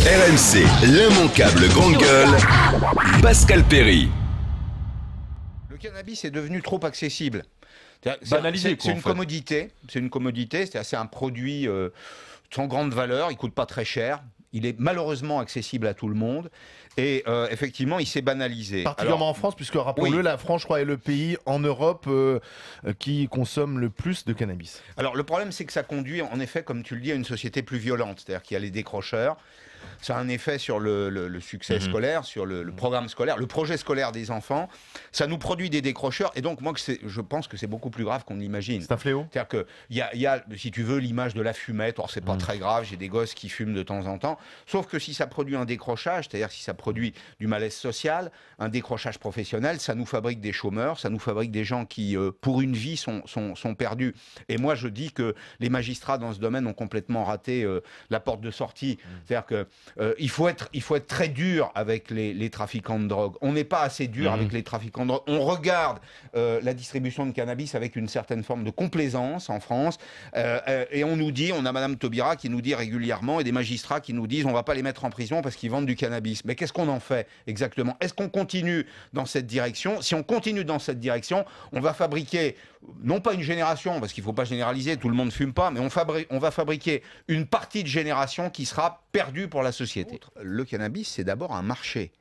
RMC, l'immanquable grande gueule, Pascal Perry. Le cannabis est devenu trop accessible. Banalisé, C'est une commodité. C'est une commodité. C'est un produit sans grande valeur. Il coûte pas très cher. Il est malheureusement accessible à tout le monde. Et effectivement, il s'est banalisé. Particulièrement en France, puisque rappelons-le, oui. la France, je crois, est le pays en Europe qui consomme le plus de cannabis. Alors le problème, c'est que ça conduit, en effet, comme tu le dis, à une société plus violente. C'est-à-dire qu'il y a les décrocheurs. Ça a un effet sur le succès scolaire, sur le programme scolaire, le projet scolaire des enfants. Ça nous produit des décrocheurs. Et donc, moi, je pense que c'est beaucoup plus grave qu'on l'imagine. C'est un fléau. C'est-à-dire qu'il y a, si tu veux, l'image de la fumette. Alors, c'est pas très grave. J'ai des gosses qui fument de temps en temps. Sauf que si ça produit un décrochage, c'est-à-dire si ça produit du malaise social, un décrochage professionnel, ça nous fabrique des chômeurs, ça nous fabrique des gens qui, pour une vie, sont perdus. Et moi, je dis que les magistrats dans ce domaine ont complètement raté la porte de sortie. C'est-à-dire que il faut être très dur avec les trafiquants de drogue. On n'est pas assez dur avec les trafiquants de drogue. On regarde la distribution de cannabis avec une certaine forme de complaisance en France. Et on nous dit, on a Madame Taubira qui nous dit régulièrement, et des magistrats qui nous disent on va pas les mettre en prison parce qu'ils vendent du cannabis. Mais qu'est-ce qu'on en fait exactement? Est-ce qu'on continue dans cette direction? Si on continue dans cette direction, on va fabriquer, non pas une génération, parce qu'il ne faut pas généraliser, tout le monde ne fume pas, mais on va fabriquer une partie de génération qui sera perdue pour la société. Le cannabis, c'est d'abord un marché.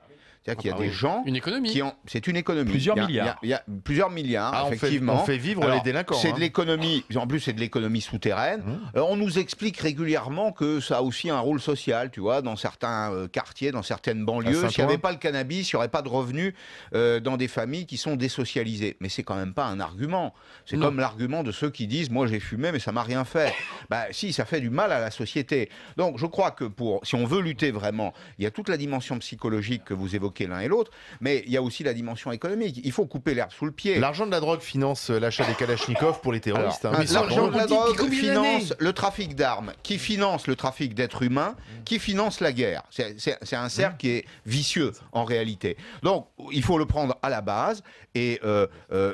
C'est-à-dire qu'il y a des gens... Une économie. C'est une économie. Plusieurs milliards. Il y a plusieurs milliards, effectivement. On fait vivre les délinquants. C'est de l'économie, en plus c'est de l'économie souterraine. On nous explique régulièrement que ça a aussi un rôle social, tu vois, dans certains quartiers, dans certaines banlieues. S'il n'y avait pas le cannabis, il n'y aurait pas de revenus dans des familles qui sont désocialisées. Mais c'est quand même pas un argument. C'est comme l'argument de ceux qui disent « moi j'ai fumé mais ça m'a rien fait ». Bah si, ça fait du mal à la société. Donc je crois que si on veut lutter vraiment, il y a toute la dimension psychologique que vous évoquez l'un et l'autre, mais il y a aussi la dimension économique. Il faut couper l'herbe sous le pied. L'argent de la drogue finance l'achat des Kalachnikov pour les terroristes. L'argent de la drogue finance le trafic d'armes, qui finance le trafic d'êtres humains, qui finance la guerre. C'est un cercle qui est vicieux en réalité. Donc il faut le prendre à la base et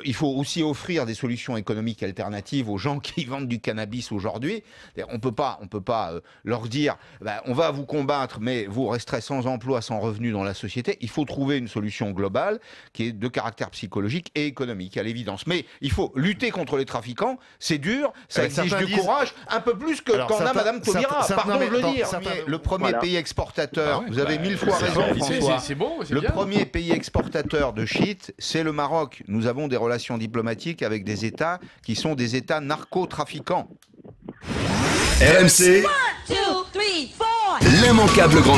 il faut aussi offrir des solutions économiques alternatives aux gens qui vendent du cannabis aujourd'hui. On peut pas leur dire on va vous combattre mais vous resterez sans emploi, sans revenu dans la société. Il faut trouver une solution globale qui est de caractère psychologique et économique, à l'évidence. Mais il faut lutter contre les trafiquants, c'est dur, ça exige du courage, un peu plus que quand on a Madame Taubira, pardon de le dire. Le premier pays exportateur, vous avez mille fois raison François, le premier pays exportateur de shit, c'est le Maroc. Nous avons des relations diplomatiques avec des États qui sont des États narcotrafiquants. RMC, l'immanquable grande